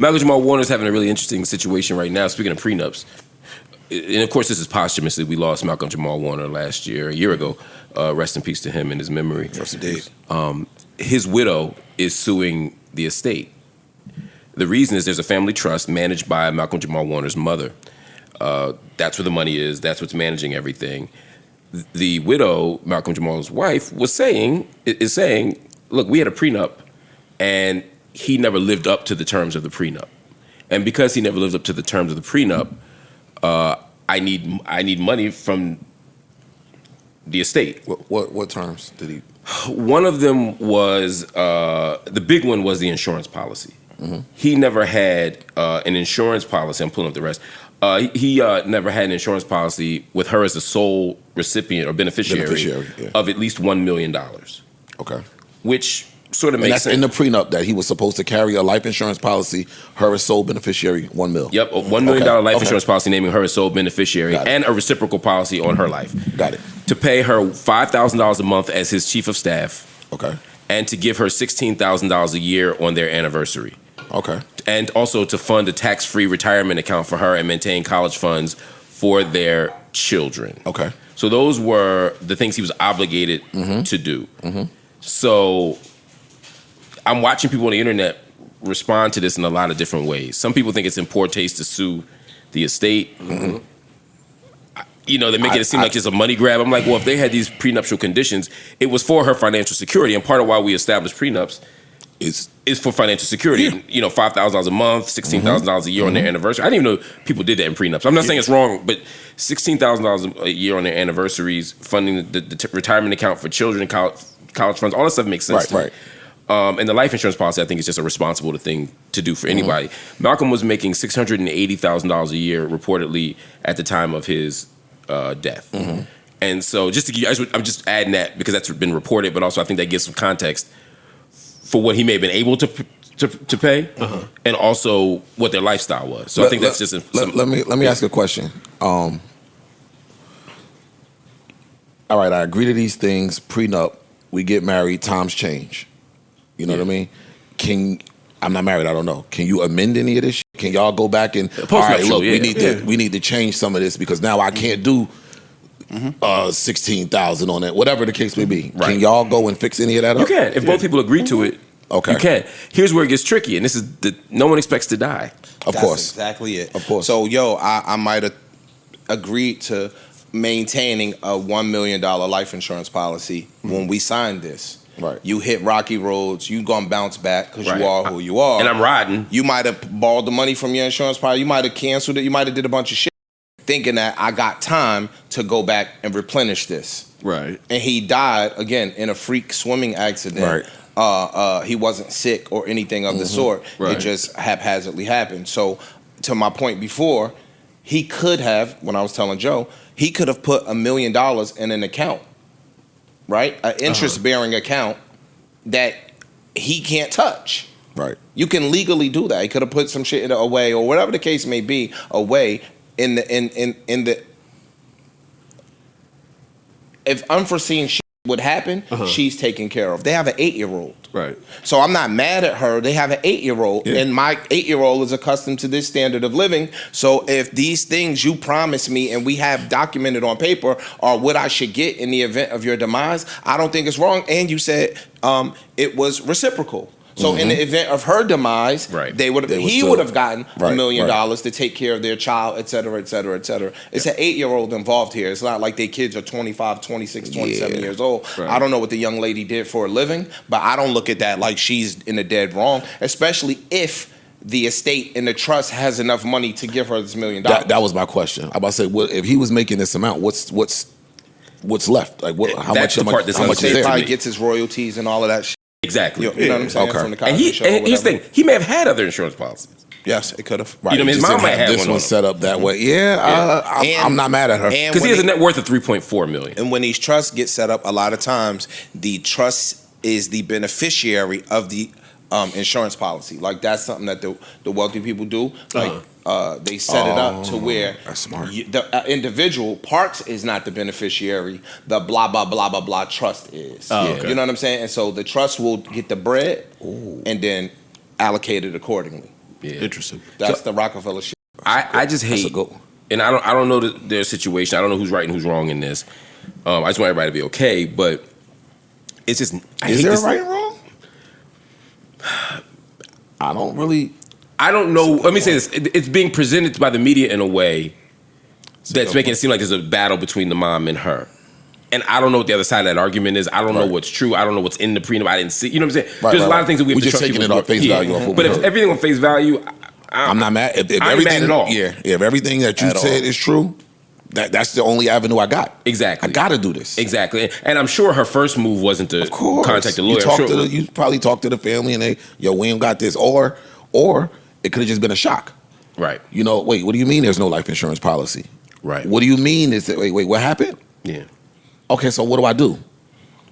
Malcolm-Jamal Warner's having a really interesting situation right now. Speaking of prenups, and of course this is posthumously. We lost Malcolm-Jamal Warner last year, a year ago. Rest in peace to him and his memory. Rest indeed. His widow is suing the estate. The reason is there's a family trust managed by Malcolm-Jamal Warner's mother. That's where the money is. That's what's managing everything. The widow, Malcolm-Jamal's wife, is saying, look, we had a prenup, and he never lived up to the terms of the prenup. And because he never lived up to the terms of the prenup, I need money from the estate. What terms did he? One of them was, the big one was the insurance policy. Mm-hmm. He never had an insurance policy. I'm pulling up the rest. He never had an insurance policy with her as the sole recipient or beneficiary of at least $1 million. Okay. Which sort of makes sense. In the prenup that he was supposed to carry a life insurance policy, her as sole beneficiary, $1 million. Yep, a $1 million life insurance policy naming her as sole beneficiary and a reciprocal policy on her life. Got it. To pay her $5,000 a month as his chief of staff. Okay. And to give her $16,000 a year on their anniversary. Okay. And also to fund a tax-free retirement account for her and maintain college funds for their children. Okay. So those were the things he was obligated to do. Mm-hmm. So I'm watching people on the internet respond to this in a lot of different ways. Some people think it's in poor taste to sue the estate. Mm-hmm. You know, they're making it seem like it's a money grab. I'm like, well, if they had these prenuptial conditions, it was for her financial security. And part of why we established prenups is for financial security. Yeah. You know, $5,000 a month, $16,000 a year on their anniversary. I didn't even know people did that in prenups. I'm not saying it's wrong, but $16,000 a year on their anniversaries, funding the retirement account for children, college funds, all that stuff makes sense to me. And the life insurance policy, I think, is just a responsible thing to do for anybody. Malcolm was making $680,000 a year, reportedly, at the time of his death. And so just to give you, I'm just adding that because that's been reported, but also I think that gives some context for what he may have been able to pay, and also what their lifestyle was. So I think that's just let me ask a question. All right, I agree to these things. Prenup, we get married, times change. You know what I mean? I'm not married. I don't know. Can you amend any of this? Can y'all go back and all right? Look, we need to change some of this because now I can't do 16,000 on it. Whatever the case may be. Right. Can y'all go and fix any of that up? You can if both people agree to it. Okay, you can. Here's where it gets tricky, and this is no one expects to die. Of course, exactly it. Of course. So I might have agreed to maintaining a $1 million life insurance policy when we signed this. Right. You hit rocky roads. You gonna bounce back because you are who you are. And I'm riding. You might have borrowed the money from your insurance policy. You might have canceled it. You might have did a bunch of shit, thinking that I got time to go back and replenish this. Right. And he died again in a freak swimming accident. Right. He wasn't sick or anything of the sort. It just haphazardly happened. So to my point before, he could have, when I was telling Joe, he could have put $1 million in an account. Right? An interest-bearing account that he can't touch. Right. You can legally do that. He could have put some shit away or whatever the case may be away in the if unforeseen shit would happen, she's taken care of. They have an 8-year-old. Right. So I'm not mad at her. They have an 8-year-old, and my 8-year-old is accustomed to this standard of living. So if these things you promise me and we have documented on paper are what I should get in the event of your demise, I don't think it's wrong. And you said it was reciprocal. So in the event of her demise, he would have gotten $1 million to take care of their child, et cetera, et cetera, et cetera. It's an 8-year-old involved here. It's not like their kids are 25, 26, 27 years old. Right. I don't know what the young lady did for a living, but I don't look at that like she's in the dead wrong, especially if the estate and the trust has enough money to give her this $1 million. That was my question. I'm about to say, well, if he was making this amount, what's left? Like, how much is there? He probably gets his royalties and all of that shit. Exactly. You know what I'm saying? Okay. From the and here's the thing. He may have had other insurance policies. Yes, it could have. Right. You know, his mom might have this one set up that way. Yeah, I'm not mad at her because he has a net worth of $3.4 million. And when these trusts get set up, a lot of times the trust is the beneficiary of the insurance policy. Like that's something that the wealthy people do. Like they set it up to where that's smart. The individual Parks is not the beneficiary. The blah blah blah blah blah trust is. Okay. You know what I'm saying? And so the trust will get the bread and then allocate it accordingly. Yeah. Interesting. That's the Rockefeller shit. I just That's a hate, good one. and I don't know their situation. I don't know who's right and who's wrong in this. I just want everybody to be okay, but it's just. Is there a right and wrong? I don't really. I don't know. Let me say this: it's being presented by the media in a way that's making it seem like there's a battle between the mom and her. And I don't know what the other side of that argument is. I don't know what's true. I don't know what's in the prenup. I didn't see. You know what I'm saying? There's a lot of things that we have to just trust taking it people on face value. Off what But we if heard. everything on face value, I'm not mad. If I ain't everything mad at all. Yeah, if everything that you At said all. is true, that's the only avenue I got. Exactly. I got to do this. Exactly. And I'm sure her first move wasn't to Of course. contact the lawyer. You probably talked to the family and they, yo, we ain't got this. Or it could have just been a shock. Right. You know, wait, what do you mean there's no life insurance policy? Right. What do you mean is that, wait, what happened? Yeah. Okay, so what do I do?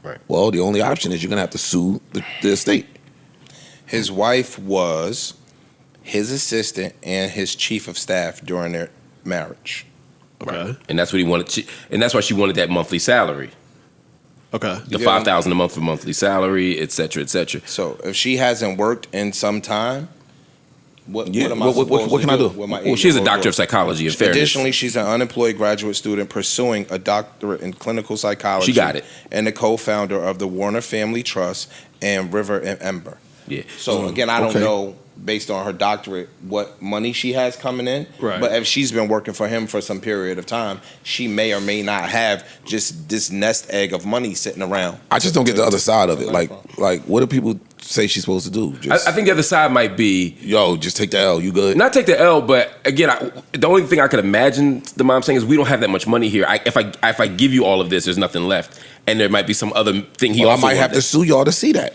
Right. Well, the only option is you're going to have to sue the estate. His wife was his assistant and his chief of staff during their marriage. Okay. And that's what he wanted. And that's why she wanted that monthly salary. Okay. The $5,000 a month for monthly salary, et cetera, et cetera. So if she hasn't worked in some time, what am I What supposed can to I do? with my Well, she's a 8-year-old doctor of daughter? psychology and fairness. Additionally, she's an unemployed graduate student pursuing a doctorate in clinical psychology. She got it. And the co-founder of the Warner Family Trust and River and Ember. Yeah. So again, I don't okay. know based on her doctorate what money she has coming in. Right. But if she's been working for him for some period of time, she may or may not have just this nest egg of money sitting around. I just don't get the other side of it. Like what do people say she's supposed to do? Just, I think the other side might be yo, just take the L. You good? not take the L, but again, the only thing I could imagine the mom saying is, "We don't have that much money here. If I give you all of this, there's nothing left, and there might be some other thing he Well, I also might have to wanted." sue y'all to see that.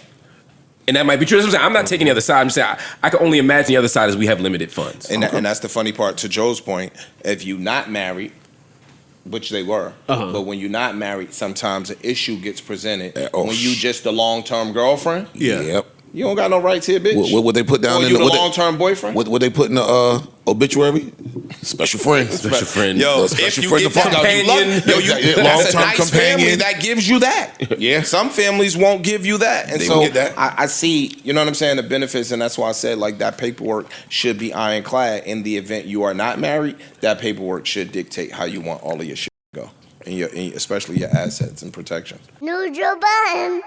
And that might be true. That's what I'm saying. I'm not taking the other side. I'm saying I can only imagine the other side is we have limited funds. And that's the funny part. To Joe's point, if you're not married, which they were, but when you're not married, sometimes an issue gets presented. When you just a long-term girlfriend, Yeah. Yep. you don't got no rights here, bitch. What they put down Or in you the the long-term boyfriend? what they put in the obituary? Special friend. Special friend. Yo, Special if you friend get to fuck that out. you love, Yeah, that's a long-term nice family companion. that gives you that. Yeah. Some families won't give you that, and They so won't get that. I see. You know what I'm saying? The benefits, and that's why I said like that paperwork should be ironclad. In the event you are not married, that paperwork should dictate how you want all of your shit to go, and especially your assets and protections. New Joe Budden.